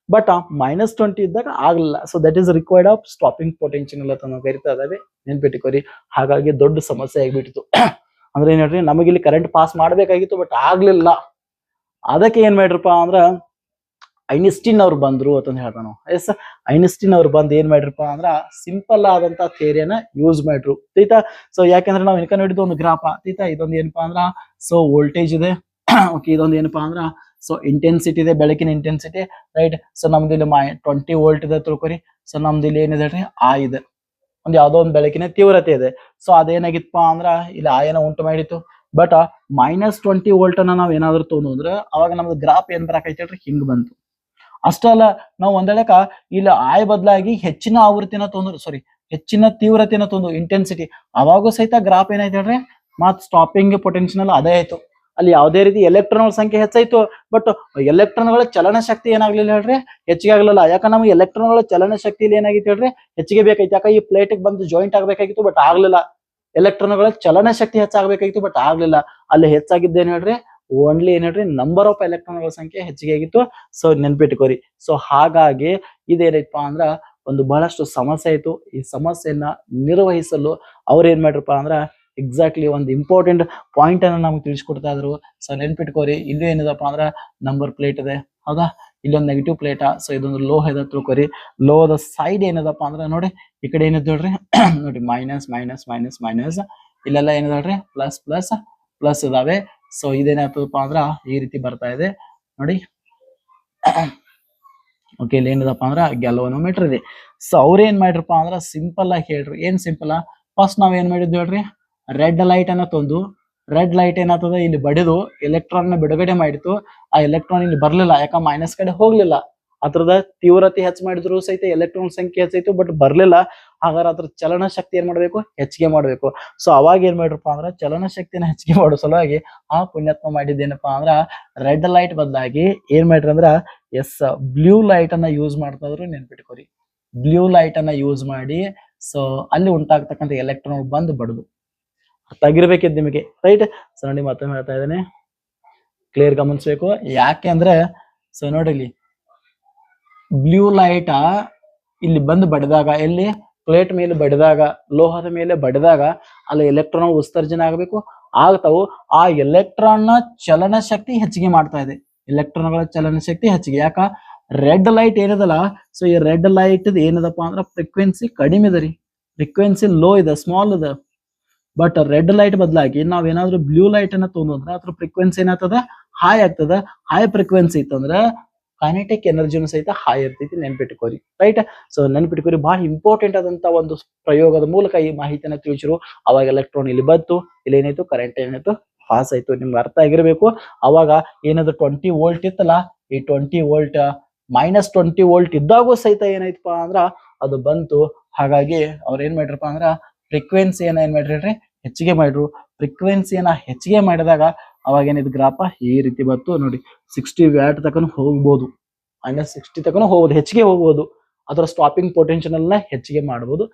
ಬಟ್ -20 ಇದ್ದಾಗ ಆಗ್ಲಿಲ್ಲ. So that is required of stopping potential ಅಂತ ನಾವು ಕರಿತಾ ಇದ್ದಾವೆ, ನೆನ್ಪಿಟ್ಕೋರಿ. ಹಾಗಾಗಿ ದೊಡ್ಡ ಸಮಸ್ಯೆ ಆಗಿಬಿಟ್ಟಿತ್ತು. ಅಂದ್ರೆ ಏನ್ ಹೇಳ್ರಿ, ನಮಗೆ ಇಲ್ಲಿ ಕರೆಂಟ್ ಪಾಸ್ ಮಾಡ್ಬೇಕಾಗಿತ್ತು, ಬಟ್ ಆಗ್ಲಿಲ್ಲ. ಅದಕ್ಕೆ ಏನ್ ಮಾಡ್ರಪ್ಪ ಅಂದ್ರ ಐನ್ಸ್ಟೀನ್ ಅವ್ರು ಬಂದ್ರು ಅಂತಂದು ಹೇಳ್ತಾನು. ಎಸ್, ಐನ್ಸ್ಟೀನ್ ಅವ್ರು ಬಂದು ಏನ್ ಮಾಡ್ರಪ್ಪ ಅಂದ್ರ ಸಿಂಪಲ್ ಆದಂತ ಥಿಯರಿಯನ್ನ ಯೂಸ್ ಮಾಡ್ರು ಆಯ್ತಾ. ಸೊ ಯಾಕಂದ್ರೆ ನಾವು ಇನ್ಕ ನೋಡಿದ್ದು ಒಂದು ಗ್ರಾಫ್ ಆಯ್ತಾ, ಇದೊಂದು ಏನಪ್ಪಾ ಅಂದ್ರ ಸೊ ವೋಲ್ಟೇಜ್ ಇದೆ. ಓಕೆ, ಇದೊಂದು ಏನಪ್ಪಾ ಅಂದ್ರ ಸೊ ಇಂಟೆನ್ಸಿಟಿ ಇದೆ, ಬೆಳಕಿನ ಇಂಟೆನ್ಸಿಟಿ, ರೈಟ್. ಸೊ ನಮ್ದು ಇಲ್ಲಿ 20 ವೋಲ್ಟ್ ಇದೆ ತಿಳ್ಕೊರಿ. ಸೊ ನಮ್ದು ಇಲ್ಲಿ ಏನಿದೆ ರೀ, ಆ ಇದೆ, ಒಂದು ಯಾವ್ದೋ ಒಂದು ಬೆಳಕಿನ ತೀವ್ರತೆ ಇದೆ. ಸೊ ಅದೇನಾಗಿತ್ತಪ್ಪ ಅಂದ್ರ ಇಲ್ಲಿ ಆಯನ ಉಂಟು ಮಾಡಿತ್ತು. ಬಟ್ -20 ವೋಲ್ಟ್ ಅನ್ನ ನಾವ್ ಏನಾದ್ರು ತೊಗೊಂಡ್ರೆ ಅವಾಗ ನಮ್ದು ಗ್ರಾಫ್ ಏನ್ ಬರಾಕೈತಿ ಹೇಳ್ರಿ, ಹಿಂಗ್ ಬಂತು. ಅಷ್ಟಲ್ಲ, ನಾವು ಒಂದೆಳಕ ಇಲ್ಲಿ ಆಯ್ ಬದಲಾಗಿ ಹೆಚ್ಚಿನ ಆವೃತ್ತಿನ ತೊಂದ್ರು, ಸಾರಿ ಹೆಚ್ಚಿನ ತೀವ್ರತೆನ ತೊಂದು ಇಂಟೆನ್ಸಿಟಿ, ಅವಾಗೂ ಸಹಿತ ಗ್ರಾಫ್ ಏನಾಯ್ತು ಹೇಳ್ರಿ, ಮತ್ ಸ್ಟಾಪಿಂಗ್ ಪೊಟೆನ್ಷಿಯಲ್ ಅದೇ ಆಯ್ತು. ಅಲ್ಲಿ ಯಾವುದೇ ರೀತಿ ಎಲೆಕ್ಟ್ರಾನ್ ಸಂಖ್ಯೆ ಹೆಚ್ಚಾಯ್ತು, ಬಟ್ ಎಲೆಕ್ಟ್ರಾನ್ಗಳ ಚಲನ ಶಕ್ತಿ ಏನಾಗ್ಲಿಲ್ಲ ಹೇಳ್ರಿ, ಹೆಚ್ಚಿಗೆ ಆಗ್ಲಿಲ್ಲ. ಯಾಕಂದ್ರೆ ನಮ್ಗೆ ಎಲೆಕ್ಟ್ರಾನ್ಗಳ ಚಲನ ಶಕ್ತಿಯಲ್ಲಿ ಏನಾಗಿತ್ತು ಹೇಳ್ರಿ, ಹೆಚ್ಚಿಗೆ ಬೇಕಾಯ್ತು. ಯಾಕ ಈ ಪ್ಲೇಟ್ ಬಂದು ಜಾಯಿಂಟ್ ಆಗ್ಬೇಕಾಗಿತ್ತು, ಬಟ್ ಆಗ್ಲಿಲ್ಲ. ಎಲೆಕ್ಟ್ರಾನ್ಗಳ ಚಲನ ಶಕ್ತಿ ಹೆಚ್ಚಾಗಬೇಕಾಗಿತ್ತು, ಬಟ್ ಆಗ್ಲಿಲ್ಲ. ಅಲ್ಲಿ ಹೆಚ್ಚಾಗಿದ್ದೇನ್ ಹೇಳ್ರಿ, ಓನ್ಲಿ ಏನ್ ಹೇಳ್ರಿ, ನಂಬರ್ ಆಫ್ ಎಲೆಕ್ಟ್ರಾನ್ಗಳ ಸಂಖ್ಯೆ ಹೆಚ್ಚಿಗೆ ಆಗಿತ್ತು. ಸೊ ನೆನ್ಪಿಟ್ಕೋರಿ. ಸೊ ಹಾಗಾಗಿ ಇದೇನೈತಪ್ಪ ಅಂದ್ರ ಒಂದು ಬಹಳಷ್ಟು ಸಮಸ್ಯೆ ಆಯ್ತು. ಈ ಸಮಸ್ಯೆಯನ್ನ ನಿರ್ವಹಿಸಲು ಅವ್ರ ಏನ್ ಮಾಡ್ರಪ್ಪ ಅಂದ್ರ ಎಕ್ಸಾಕ್ಟ್ಲಿ ಒಂದು ಇಂಪಾರ್ಟೆಂಟ್ ಪಾಯಿಂಟ್ ಅನ್ನ ನಮ್ಗೆ ತಿಳಿಸ್ಕೊಡ್ತಾ ಇದ್ರು. ಸೊ ನೆನ್ಪಿಟ್ಕೋರಿ, ಇಲ್ಲಿ ಏನಿದಪ್ಪ ಅಂದ್ರ ನಂಬರ್ ಪ್ಲೇಟ್ ಇದೆ, ಹೌದಾ, ಇಲ್ಲೊಂದು ನೆಗೆಟಿವ್ ಪ್ಲೇಟ್. ಸೊ ಇದೊಂದು ಲೋಹ ಇದೆ ತಿಳ್ಕೊರಿ. ಲೋಹದ ಸೈಡ್ ಏನದಪ್ಪ ಅಂದ್ರ ನೋಡಿ, ಈ ಕಡೆ ಏನಿದೆ ಹೇಳ್ರಿ ನೋಡಿ, ಮೈನಸ್ ಮೈನಸ್ ಮೈನಸ್ ಮೈನಸ್, ಇಲ್ಲೆಲ್ಲ ಏನಿದೆ ಹೇಳ್ರಿ, ಪ್ಲಸ್ ಪ್ಲಸ್ ಪ್ಲಸ್ ಇದಾವೆ. ಸೊ ಇದೇನಾಗ್ತದಪ್ಪ ಅಂದ್ರ ಈ ರೀತಿ ಬರ್ತಾ ಇದೆ ನೋಡಿ. ಓಕೆ, ಇಲ್ಲಿ ಏನಿದಪ್ಪ ಅಂದ್ರ ಗ್ಯಾಲ್ವನೋಮೀಟರ್ ಇದೆ. ಸೊ ಅವ್ರ ಏನ್ ಮಾಡ್ರಪ್ಪ ಅಂದ್ರ ಸಿಂಪಲ್ ಆಗಿ ಹೇಳ್ರಿ, ಏನ್ ಸಿಂಪಲ್, ಫಸ್ಟ್ ನಾವ್ ಏನ್ ಮಾಡಿದ್ವಿ ಹೇಳ್ರಿ, ರೆಡ್ ಲೈಟ್ ಅನ್ನ ತಂದು, ರೆಡ್ ಲೈಟ್ ಏನಾಗ್ತದ ಇಲ್ಲಿ ಬಡಿದು ಎಲೆಕ್ಟ್ರಾನ್ ನ ಬಿಡುಗಡೆ ಮಾಡಿತ್ತು. ಆ ಎಲೆಕ್ಟ್ರಾನ್ ಇಲ್ಲಿ ಬರ್ಲಿಲ್ಲ, ಯಾಕ ಮೈನಸ್ ಕಡೆ ಹೋಗ್ಲಿಲ್ಲ. ಅದ್ರದ ತೀವ್ರತೆ ಹೆಚ್ಚು ಮಾಡಿದ್ರು ಸಹಿತ ಎಲೆಕ್ಟ್ರಾನ್ ಸಂಖ್ಯೆ ಹೆಚ್ಚಾಯ್ತು, ಬಟ್ ಬರ್ಲಿಲ್ಲ. ಹಾಗಾದ್ರೆ ಅದ್ರ ಚಲನ ಶಕ್ತಿ ಏನ್ ಮಾಡ್ಬೇಕು, ಹೆಚ್ಚಿಗೆ ಮಾಡ್ಬೇಕು. ಸೊ ಅವಾಗ ಏನ್ ಮಾಡ್ರಪ್ಪ ಅಂದ್ರ ಚಲನ ಶಕ್ತಿನ ಹೆಚ್ಚಿಗೆ ಮಾಡೋ ಸಲುವಾಗಿ ಆ ಪುಣ್ಯಾತ್ಮ ಮಾಡಿದ್ದೇನಪ್ಪಾ ಅಂದ್ರ ರೆಡ್ ಲೈಟ್ ಬದಲಾಗಿ ಏನ್ ಮಾಡ್ರಿ ಅಂದ್ರ ಬ್ಲೂ ಲೈಟ್ ಅನ್ನ ಯೂಸ್ ಮಾಡ್ತಾ ಇದ್ರು, ನೆನ್ಪಿಟ್ಕೋರಿ. ಬ್ಲೂ ಲೈಟ್ ಅನ್ನ ಯೂಸ್ ಮಾಡಿ ಸೊ ಅಲ್ಲಿ ಉಂಟಾಗ್ತಕ್ಕಂಥ ಎಲೆಕ್ಟ್ರಾನ್ ಬಂದು ಬಡದು ಅರ್ಥಾಗಿರ್ಬೇಕಿದ್ ನಿಮಗೆ, ರೈಟ್. ಸೊ ನೋಡಿ ಮತ್ತೊಮ್ಮೆ ಹೇಳ್ತಾ ಇದ್ದೇನೆ, ಕ್ಲಿಯರ್ ಗಮನಿಸ್ಬೇಕು. ಯಾಕೆ ಅಂದ್ರೆ ಸೊ ನೋಡಿಲಿ, ಬ್ಲೂ ಲೈಟ್ ಇಲ್ಲಿ ಬಂದು ಬಡಿದಾಗ, ಎಲ್ಲಿ ಪ್ಲೇಟ್ ಮೇಲೆ ಬಡಿದಾಗ, ಲೋಹದ ಮೇಲೆ ಬಡಿದಾಗ ಅಲ್ಲಿ ಎಲೆಕ್ಟ್ರಾನ್ ಉತ್ಸರ್ಜನೆ ಆಗಬೇಕು, ಆಗ್ತಾವು. ಆ ಎಲೆಕ್ಟ್ರಾನ್ ನ ಚಲನ ಶಕ್ತಿ ಹೆಚ್ಚಿಗೆ ಮಾಡ್ತಾ ಇದೆ, ಎಲೆಕ್ಟ್ರಾನ್ಗಳ ಚಲನ ಶಕ್ತಿ ಹೆಚ್ಚಿಗೆ. ಯಾಕ ರೆಡ್ ಲೈಟ್ ಏನದಲ್ಲ, ಸೊ ಈ ರೆಡ್ ಲೈಟ್ ಏನದಪ್ಪ ಅಂದ್ರ ಫ್ರೀಕ್ವೆನ್ಸಿ ಕಡಿಮೆ ಇದೆ ರೀ, ಫ್ರೀಕ್ವೆನ್ಸಿ ಲೋ ಇದೆ, ಸ್ಮಾಲ್ ಇದೆ. ಬಟ್ ರೆಡ್ ಲೈಟ್ ಬದಲಾಗಿ ನಾವೇನಾದ್ರೂ ಬ್ಲೂ ಲೈಟ್ ಅನ್ನ ತೊಗೊಂಡ್ರೆ ಅದ್ರ ಫ್ರೀಕ್ವೆನ್ಸಿ ಏನಾಗ್ತದ, ಹೈ ಆಗ್ತದ. ಹೈ ಫ್ರೀಕ್ವೆನ್ಸಿ ಇತ್ತಂದ್ರ ಕೈನೆಟಿಕ್ ಎನರ್ಜಿನೂ ಸಹಿತ ಹೈ ಇರ್ತೈತಿ, ನೆನ್ಪಿಟ್ಕೋರಿ, ರೈಟ್. ಸೊ ನೆನ್ಪಿಟ್ಕೋರಿ, ಬಹಳ ಇಂಪಾರ್ಟೆಂಟ್ ಆದಂತ ಒಂದು ಪ್ರಯೋಗದ ಮೂಲಕ ಈ ಮಾಹಿತಿಯನ್ನ ತಿಳಿಸಿರು. ಅವಾಗ ಎಲೆಕ್ಟ್ರಾನ್ ಇಲ್ಲಿ ಬಂತು, ಇಲ್ಲಿ ಏನಾಯ್ತು, ಕರೆಂಟ್ ಏನಾಯ್ತು, ಪಾಸ್ ಆಯ್ತು. ನಿಮ್ಗೆ ಅರ್ಥ ಆಗಿರ್ಬೇಕು. ಅವಾಗ ಏನಾದ್ರು 20 ವೋಲ್ಟ್ ಇತ್ತಲ್ಲ, ಈ 20 ವೋಲ್ಟ್ -20 ವೋಲ್ಟ್ ಇದ್ದಾಗೂ ಸಹಿತ ಏನಾಯ್ತಪ್ಪ ಅಂದ್ರ ಅದು ಬಂತು. ಹಾಗಾಗಿ ಅವ್ರ ಏನ್ ಮಾಡ್ರಪ್ಪ ಅಂದ್ರ ಫ್ರೀಕ್ವೆನ್ಸಿಯನ್ನ ಏನ್ ಮಾಡ್ರಿ, ಹೆಚ್ಚಿಗೆ ಮಾಡ್ರು. ಫ್ರೀಕ್ವೆನ್ಸಿಯನ್ನ ಹೆಚ್ಚಿಗೆ ಮಾಡಿದಾಗ ಅವಾಗ ಏನಿದ್ ಗ್ರಾಫ ಈ ರೀತಿ ಬಂತು ನೋಡಿ. 60 ವ್ಯಾಟ್ ತಕನು ಹೋಗ್ಬೋದು, -60 ತಕನು ಹೋಗ್ಬೋದು, ಹೆಚ್ಚಿಗೆ ಹೋಗ್ಬೋದು. ಅದರ ಸ್ಟಾಪಿಂಗ್ ಪೊಟೆನ್ಷಿಯಲ್ ನ ಹೆಚ್ಚಿಗೆ ಮಾಡ್ಬೋದು,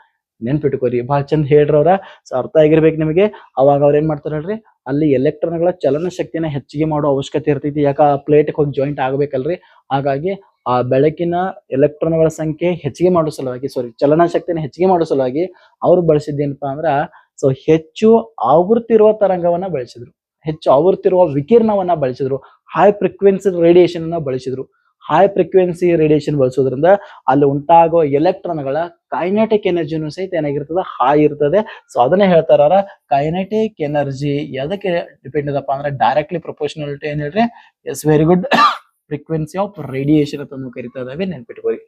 ನೆನ್ಪಿಟ್ಕೋರಿ. ಬಹಳ ಚಂದ ಹೇಳ್ರವ್ರ. ಸೊ ಅರ್ಥ ಆಗಿರ್ಬೇಕು ನಿಮಗೆ. ಅವಾಗ ಅವ್ರ ಏನ್ ಮಾಡ್ತಾರ ಹೇಳ್ರಿ, ಅಲ್ಲಿ ಎಲೆಕ್ಟ್ರಾನ್ಗಳ ಚಲನ ಶಕ್ತಿನ ಹೆಚ್ಚಿಗೆ ಮಾಡೋ ಅವಶ್ಯಕತೆ ಇರ್ತೈತಿ. ಯಾಕ ಪ್ಲೇಟ್ ಹೋಗಿ ಜಾಯಿಂಟ್ ಆಗ್ಬೇಕಲ್ರಿ. ಹಾಗಾಗಿ ಆ ಬೆಳಕಿನ ಎಲೆಕ್ಟ್ರಾನ್ಗಳ ಸಂಖ್ಯೆ ಹೆಚ್ಚಿಗೆ ಮಾಡೋ ಸಲುವಾಗಿ, ಚಲನ ಶಕ್ತಿನ ಹೆಚ್ಚಿಗೆ ಮಾಡೋ ಸಲುವಾಗಿ ಅವ್ರು ಬಳಸಿದ್ದೇನಪ್ಪಾ ಅಂದ್ರ ಸೊ ಹೆಚ್ಚು ಆವೃತ್ತಿ ಇರುವ ತರಂಗವನ್ನ ಬಳಸಿದ್ರು, ಹೆಚ್ಚು ಆವೃತ್ತಿ ಇರುವ ವಿಕಿರಣವನ್ನ ಬಳಸಿದ್ರು, ಹೈ ಫ್ರೀಕ್ವೆನ್ಸಿ ರೇಡಿಯೇಷನ್ ಅನ್ನ ಬಳಸಿದ್ರು. ಹೈ ಫ್ರೀಕ್ವೆನ್ಸಿ ರೇಡಿಯೇಷನ್ ಬಳಸೋದ್ರಿಂದ ಅಲ್ಲಿ ಉಂಟಾಗೋ ಎಲೆಕ್ಟ್ರಾನ್ಗಳ ಕೈನೆಟಿಕ್ ಎನರ್ಜಿನೂ ಸಹಿತ ಏನಾಗಿರ್ತದ, ಹೈ ಇರ್ತದೆ. ಸೊ ಅದನ್ನೇ ಹೇಳ್ತಾರ, ಕೈನೆಟಿಕ್ ಎನರ್ಜಿ ಎದಕ್ಕೆ ಡಿಪೆಂಡ್ ಇದಪ್ಪ ಅಂದ್ರೆ ಡೈರೆಕ್ಟ್ಲಿ ಪ್ರಪೋರ್ಷನಲ್ ಟು ಏನ್ ಹೇಳ್ರಿ. Yes, very good. Frequency of radiation ಅಂತ ಕರಿತಾ ಇದಾವೆ, ನೆನ್ಪಿಟ್ಕೊಳ್ಳಿ.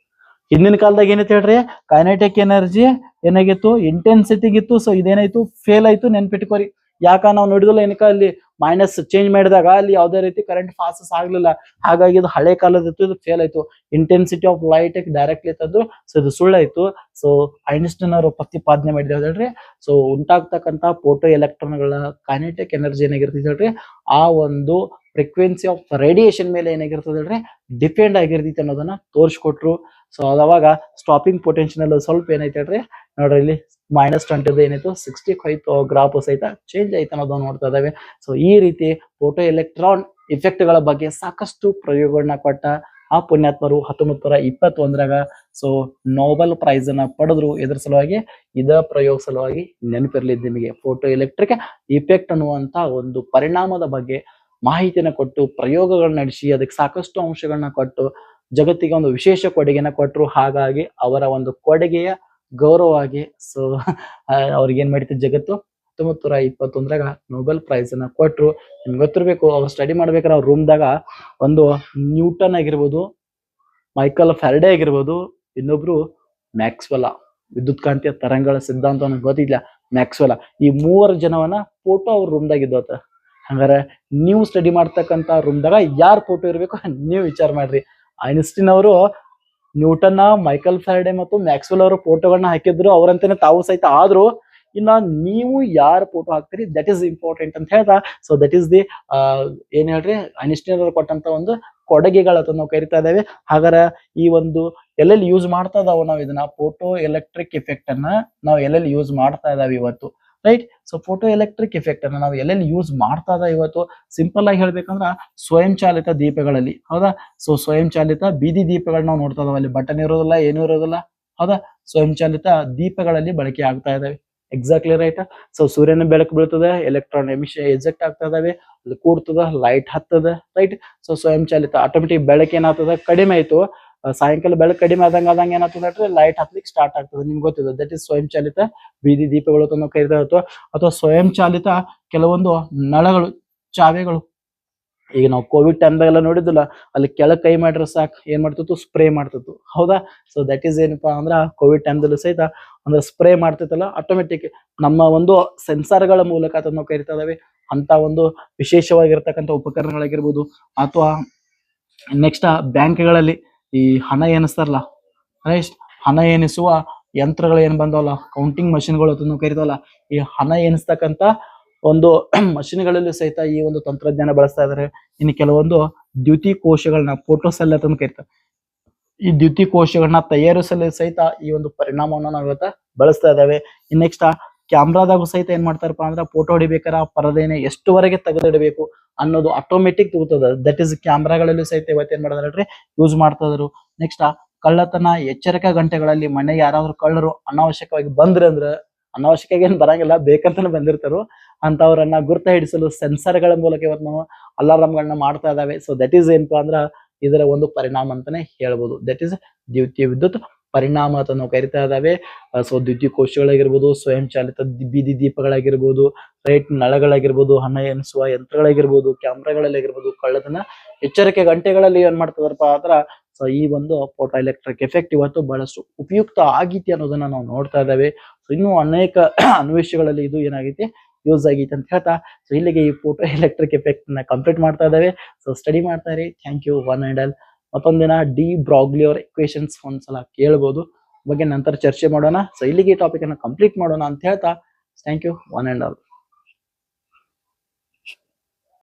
ಹಿಂದಿನ ಕಾಲದಾಗ ಏನೈತೆ ಹೇಳ್ರಿ, ಕೈನೆಟಿಕ್ ಎನರ್ಜಿ ಏನಾಗಿತ್ತು, ಇಂಟೆನ್ಸಿಟಿಗಿತ್ತು. ಸೊ ಇದೇನಾಯ್ತು, ಫೇಲ್ ಆಯ್ತು, ನೆನ್ಪಿಟ್ಕೋರಿ. ಯಾಕ ನಾವು ನೋಡಿದ್ವಲ್ಲ ಏನಕ್ಕ, ಅಲ್ಲಿ ಮೈನಸ್ ಚೇಂಜ್ ಮಾಡಿದಾಗ ಅಲ್ಲಿ ಯಾವುದೇ ರೀತಿ ಕರೆಂಟ್ ಪಾಸಸ್ ಆಗ್ಲಿಲ್ಲ. ಹಾಗಾಗಿ ಇದು ಹಳೆ ಕಾಲದಿತ್ತು, ಇದು ಫೇಲ್ ಆಯ್ತು. ಇಂಟೆನ್ಸಿಟಿ ಆಫ್ ಲೈಟ್ ಡೈರೆಕ್ಟ್ಲಿ ತಂದ್ರು, ಸೊ ಇದು ಸುಳ್ಳಾಯ್ತು. ಸೊ ಐನ್ಸ್ಟೈನ್ ಅವರು ಪ್ರತಿಪಾದನೆ ಮಾಡಿದ್ರು ಹೇಳ್ರಿ, ಸೊ ಉಂಟಾಗ್ತಕ್ಕಂತ ಫೋಟೋ ಎಲೆಕ್ಟ್ರಾನ್ಗಳ ಕೈನೆಟಿಕ್ ಎನರ್ಜಿ ಏನಾಗಿರ್ತದೆ ಹೇಳ್ರಿ, ಆ ಒಂದು ಫ್ರೀಕ್ವೆನ್ಸಿ ಆಫ್ ರೇಡಿಯೇಷನ್ ಮೇಲೆ ಏನಾಗಿರ್ತದೆ ಹೇಳ್ರಿ, ಡಿಪೆಂಡ್ ಆಗಿರ್ತೈತಿ ಅನ್ನೋದನ್ನ ತೋರಿಸ್ಕೊಟ್ರು. ಸೊ ಅವಾಗ ಸ್ಟಾಪಿಂಗ್ ಪೊಟೆನ್ಶಿಯಲ್ ಸ್ವಲ್ಪ ಏನೈತೆ ಹೇಳ್ರಿ, ನೋಡ್ರಿ ಇಲ್ಲಿ -20 ಏನಾಯ್ತು, 65 ಗ್ರಾಫ್ ಸಹಿತ ಚೇಂಜ್ ಆಯ್ತು ಅನ್ನೋದನ್ನ ನೋಡ್ತಾ ಇದಾವೆ. ಸೊ ಈ ರೀತಿ ಫೋಟೋ ಎಲೆಕ್ಟ್ರಾನ್ ಇಫೆಕ್ಟ್ ಗಳ ಬಗ್ಗೆ ಸಾಕಷ್ಟು ಪ್ರಯೋಗಗಳನ್ನ ಕೊಟ್ಟ ಆ ಪುಣ್ಯಾತ್ಮರು 1921ರಾಗ ಸೊ ನೋಬೆಲ್ ಪ್ರೈಸ್ ಅನ್ನ ಪಡೆದ್ರು. ಇದ್ರ ಸಲುವಾಗಿ ಇದ ಪ್ರಯೋಗ ಸಲುವಾಗಿ ನೆನಪಿರ್ಲಿ ನಿಮಗೆ, ಫೋಟೋ ಎಲೆಕ್ಟ್ರಿಕ್ ಇಫೆಕ್ಟ್ ಅನ್ನುವಂತ ಒಂದು ಪರಿಣಾಮದ ಬಗ್ಗೆ ಮಾಹಿತಿನ ಕೊಟ್ಟು, ಪ್ರಯೋಗಗಳನ್ನ ನಡೆಸಿ, ಅದಕ್ಕೆ ಸಾಕಷ್ಟು ಅಂಶಗಳನ್ನ ಕೊಟ್ಟು ಜಗತ್ತಿಗೆ ಒಂದು ವಿಶೇಷ ಕೊಡುಗೆನ ಕೊಟ್ಟರು. ಹಾಗಾಗಿ ಅವರ ಒಂದು ಕೊಡುಗೆಯ ಗೌರವವಾಗಿ ಸೊ ಅವ್ರಿಗೆ ಏನ್ ಮಾಡಿತ್ತು ಜಗತ್ತು, 1921ರಾಗ ನೋಬೆಲ್ ಪ್ರೈಸ್ ಅನ್ನ ಕೊಟ್ರು. ನಿಮ್ಗೆ ಗೊತ್ತಿರ್ಬೇಕು, ಅವ್ರು ಸ್ಟಡಿ ಮಾಡ್ಬೇಕಾದ್ರೆ ಅವ್ರ ರೂಮ್ದಾಗ ಒಂದು ನ್ಯೂಟನ್ ಆಗಿರ್ಬೋದು, ಮೈಕಲ್ ಫ್ಯಾರಡೆ ಆಗಿರ್ಬೋದು, ಇನ್ನೊಬ್ರು ಮ್ಯಾಕ್ಸ್ವೆಲ್, ವಿದ್ಯುತ್ ಕಾಂತೀಯ ತರಂಗಗಳ ಸಿದ್ಧಾಂತ ಗೊತ್ತಿಲ್ಲ, ಮ್ಯಾಕ್ಸ್ವೆಲ್, ಈ 3 ಜನವನ್ನ ಫೋಟೋ ಅವ್ರ ರೂಮ್ದಾಗ ಇದ್ದೋತ. ಹಂಗಾರೆ ನೀವು ಸ್ಟಡಿ ಮಾಡ್ತಕ್ಕಂತ ರೂಮ್ದಾಗ ಯಾರ್ ಫೋಟೋ ಇರ್ಬೇಕು ನೀವು ವಿಚಾರ ಮಾಡ್ರಿ. ಐನ್ಸ್ಟೀನ್ ಅವರು ನ್ಯೂಟನ್, ಮೈಕಲ್ ಫ್ಯಾರಡೆ ಮತ್ತು ಮ್ಯಾಕ್ಸ್ವೆಲ್ ಅವರ ಫೋಟೋಗಳನ್ನ ಹಾಕಿದ್ರು, ಅವರಂತಾನೆ ತಾವು ಸಹಿತ ಆದ್ರು. ಇನ್ನ ನೀವು ಯಾರ ಫೋಟೋ ಹಾಕ್ತೀರಿ ದಟ್ ಈಸ್ ಇಂಪಾರ್ಟೆಂಟ್ ಅಂತ ಹೇಳ್ತಾ, ಸೊ ದಟ್ ಈಸ್ ದಿ ಏನ್ ಹೇಳ್ರಿ, ಐನ್ಸ್ಟೀನ್ ಅವರು ಕೊಟ್ಟಂತ ಒಂದು ಕೊಡುಗೆಗಳತ್ತ ನಾವು ಕರಿತಾ ಇದ್ದೇವೆ. ಹಾಗಾದ್ರೆ ಈ ಒಂದು ಎಲ್ಲೆಲ್ಲಿ ಯೂಸ್ ಮಾಡ್ತಾ ಇದಾವ ನಾವು ಇದನ್ನ, ಫೋಟೋ ಎಲೆಕ್ಟ್ರಿಕ್ ಎಫೆಕ್ಟ್ ಅನ್ನ ನಾವು ಎಲ್ಲೆಲ್ಲಿ ಯೂಸ್ ಮಾಡ್ತಾ ಇದಾವೆ ಇವತ್ತು, right. So photo electric effect ಅನ್ನ ನಾವು ಎಲ್ಲೆಲ್ಲಿ ಯೂಸ್ ಮಾಡ್ತಾ ಇದಾವೆ ಇವತ್ತು, ಸಿಂಪಲ್ ಆಗಿ ಹೇಳ್ಬೇಕಂದ್ರ ಸ್ವಯಂ ಚಾಲಿತ ದೀಪಗಳಲ್ಲಿ, ಹೌದಾ. ಸೊ ಸ್ವಯಂ ಚಾಲಿತ ಬೀದಿ ದೀಪಗಳನ್ನ ನಾವು ನೋಡ್ತಾ ಇದಾವೆ, ಅಲ್ಲಿ ಬಟನ್ ಇರೋದಿಲ್ಲ, ಏನೂ ಇರೋದಿಲ್ಲ, ಹೌದಾ. ಸ್ವಯಂ ಚಾಲಿತ ದೀಪಗಳಲ್ಲಿ ಬಳಕೆ ಆಗ್ತಾ ಇದಾವೆ, ಎಕ್ಸಾಕ್ಟ್ಲಿ ರೈಟ್. ಸೊ ಸೂರ್ಯನ ಬೆಳಕು ಬೀಳ್ತದೆ, ಎಲೆಕ್ಟ್ರಾನ್ ಎಮಿಷನ್ ಎಜೆಕ್ಟ್ ಆಗ್ತಾ ಇದಾವೆ, ಅಲ್ಲಿ ಕೂಡ್ತದ, ಲೈಟ್ ಹತ್ತದ, ರೈಟ್. ಸೊ ಸ್ವಯಂ ಚಾಲಿತ ಆಟೋಮೆಟಿಕ್ ಬೆಳಕು ಏನಾಗ್ತದ, ಕಡಿಮೆ ಆಯ್ತು, ಸಾಯಂಕಾಲ ಬೆಳಕು ಕಡಿಮೆ ಆದಂಗ ಏನಾಗ್ತದೆ, ಲೈಟ್ ಹತ್ಲಿಕ್ಕೆ ಸ್ಟಾರ್ಟ್ ಆಗ್ತದೆ, ನಿಮ್ಗೆ ಗೊತ್ತಿದೆ, ದಟ್ ಇಸ್ ಸ್ವಯಂ ಚಾಲಿತ ಬೀದಿ ದೀಪಗಳು ಅಂತ ಕರಿತಾ ಇತ್ತು. ಅಥವಾ ಸ್ವಯಂ ಚಾಲಿತ ಕೆಲವೊಂದು ನಳಗಳು, ಚಾವೆಗಳು, ಈಗ ನಾವು ಕೋವಿಡ್ ಟೈಮ್ದಾಗೆಲ್ಲ ನೋಡಿದ್ದಿಲ್ಲ, ಅಲ್ಲಿ ಕೆಳಗ್ ಕೈ ಮಾಡಿದ್ರೆ ಸಾಕು ಏನ್ ಮಾಡ್ತಿತ್ತು, ಸ್ಪ್ರೇ ಮಾಡ್ತಿತ್ತು, ಹೌದಾ. ಸೊ ದಟ್ ಈಸ್ ಏನಪ್ಪಾ ಅಂದ್ರ ಕೋವಿಡ್ ಟೈಮ್ದಲ್ಲೂ ಸಹಿತ ಅಂದ್ರೆ ಸ್ಪ್ರೇ ಮಾಡ್ತಿತ್ತಲ್ಲ, ಆಟೋಮೆಟಿಕ್ ನಮ್ಮ ಒಂದು ಸೆನ್ಸಾರ್ಗಳ ಮೂಲಕ ಅದನ್ನ ನಾವು ಕರಿತಾ ಇದಾವೆ. ಅಂತ ಒಂದು ವಿಶೇಷವಾಗಿರ್ತಕ್ಕಂಥ ಉಪಕರಣಗಳಾಗಿರ್ಬೋದು. ಅಥವಾ ನೆಕ್ಸ್ಟ್ ಬ್ಯಾಂಕ್ಗಳಲ್ಲಿ ಈ ಹಣ ಎನಿಸ್ತಾರಲ್ಲ, ಹಣ ಎನಿಸುವ ಯಂತ್ರಗಳು ಏನ್ ಬಂದವಲ್ಲ, ಕೌಂಟಿಂಗ್ ಮಷಿನ್ಗಳು ಅಂತ ಕರಿತಾವಲ್ಲ, ಈ ಹಣ ಎನಿಸ್ತಕ್ಕಂತ ಒಂದು ಮಷಿನ್ಗಳಲ್ಲಿ ಸಹಿತ ಈ ಒಂದು ತಂತ್ರಜ್ಞಾನ ಬಳಸ್ತಾ ಇದಾರೆ. ಇನ್ನು ಕೆಲವೊಂದು ದ್ಯುತಿ ಕೋಶಗಳನ್ನ, ಫೋಟೋಸೆಲ್ ಅಂತ ಕರಿತಾರೆ, ಈ ದ್ಯುತಿ ಕೋಶಗಳನ್ನ ತಯಾರಿಸಲು ಸಹಿತ ಈ ಒಂದು ಪರಿಣಾಮವನ್ನು ನಾವು ಇವತ್ತ ಬಳಸ್ತಾ ಇದ್ದಾವೆ. ಇನ್ ನೆಕ್ಸ್ಟ್ ಕ್ಯಾಮ್ರಾದಾಗೂ ಸಹಿತ ಏನ್ ಮಾಡ್ತಾರಪ್ಪ ಅಂದ್ರೆ, ಫೋಟೋ ಹೊಡಿಬೇಕಾರೆ ಆ ಪರದೆನೆ ಎಷ್ಟುವರೆಗೆ ತೆಗೆದಿಡಬೇಕು ಅನ್ನೋದು ಆಟೋಮೆಟಿಕ್ ತಗೋತದ, ದಟ್ ಈಸ್ ಕ್ಯಾಮ್ರಾಗಳಲ್ಲೂ ಸಹಿತ ಇವತ್ತು ಏನ್ ಮಾಡಿದ್ರೆ ಯೂಸ್ ಮಾಡ್ತಾ ಇದ್ರು. ನೆಕ್ಸ್ಟ್ ಕಳ್ಳತನ ಎಚ್ಚರಿಕಾ ಗಂಟೆಗಳಲ್ಲಿ ಮನೆಗೆ ಯಾರಾದ್ರೂ ಕಳ್ಳರು ಅನಾವಶ್ಯಕವಾಗಿ ಬಂದ್ರೆ ಅಂದ್ರೆ, ಅನಾವಶ್ಯಕವಾಗಿ ಏನ್ ಬರಂಗಿಲ್ಲ, ಬೇಕಂತಾನೆ ಬಂದಿರ್ತಾರೋ ಅಂತವ್ರನ್ನ ಗುರ್ತ ಹಿಡಿಸಲು ಸೆನ್ಸರ್ಗಳ ಮೂಲಕ ಇವತ್ತು ನಾವು ಅಲಾರಾಮ್ಗಳನ್ನ ಮಾಡ್ತಾ ಇದಾವೆ. ಸೊ ದಟ್ ಈಸ್ ಏನಪ್ಪಾ ಅಂದ್ರ ಇದರ ಒಂದು ಪರಿಣಾಮ ಅಂತಾನೆ ಹೇಳ್ಬೋದು, ದಟ್ ಈಸ್ ದ್ವಿತೀಯ ವಿದ್ಯುತ್ ಪರಿಣಾಮ ಅಂತ ನಾವು ಕರಿತಾ ಇದಾವೆ. ಸೊ ದ್ವಿತೀಯ ಕೋಶಗಳಾಗಿರ್ಬೋದು, ಸ್ವಯಂ ಚಾಲಿತ ಬೀದಿ ದೀಪಗಳಾಗಿರ್ಬೋದು, ರೈಟ್, ನಳಗಳಾಗಿರ್ಬೋದು, ಹಣ ಎನಿಸುವ ಯಂತ್ರಗಳಾಗಿರ್ಬೋದು, ಕ್ಯಾಮ್ರಾಗಳಾಗಿರ್ಬೋದು, ಕಳ್ಳತನ ಎಚ್ಚರಿಕೆ ಗಂಟೆಗಳಲ್ಲಿ ಏನ್ ಮಾಡ್ತದಾರಪ್ಪ ಅಂದ್ರ, ಸೊ ಈ ಒಂದು ಫೋಟೋ ಎಲೆಕ್ಟ್ರಿಕ್ ಎಫೆಕ್ಟ್ ಇವತ್ತು ಬಹಳಷ್ಟು ಉಪಯುಕ್ತ ಆಗೈತಿ ಅನ್ನೋದನ್ನ ನಾವು ನೋಡ್ತಾ ಇದ್ದಾವೆ. ಸೊ ಇನ್ನೂ ಅನೇಕ ಅನ್ವೇಷಣೆಗಳಲ್ಲಿ ಇದು ಏನಾಗೈತಿ, ಯೂಸ್ ಆಗೈತಿ ಅಂತ ಹೇಳ್ತಾ, ಸೊ ಇಲ್ಲಿಗೆ ಈ ಫೋಟೋ ಎಲೆಕ್ಟ್ರಿಕ್ ಎಫೆಕ್ಟ್ ನ ಕಂಪ್ಲೀಟ್ ಮಾಡ್ತಾ ಇದ್ದಾವೆ. ಸೊ ಸ್ಟಡಿ ಮಾಡ್ತಾ ಇರಿ. Thank you. One and all. ಮತ್ತೊಂದಿನ ಡಿ ಬ್ರಾಗ್ಲಿ ಅವರ ಇಕ್ವೇಶನ್ಸ್ ಒಂದ್ಸಲ ಕೇಳ್ಬೋದು, ಬಗ್ಗೆ ನಂತರ ಚರ್ಚೆ ಮಾಡೋಣ. ಸೊ ಇಲ್ಲಿಗೆ ಈ ಟಾಪಿಕ್ ಅನ್ನ ಕಂಪ್ಲೀಟ್ ಮಾಡೋಣ ಅಂತ ಹೇಳ್ತಾ, thank you. One and all.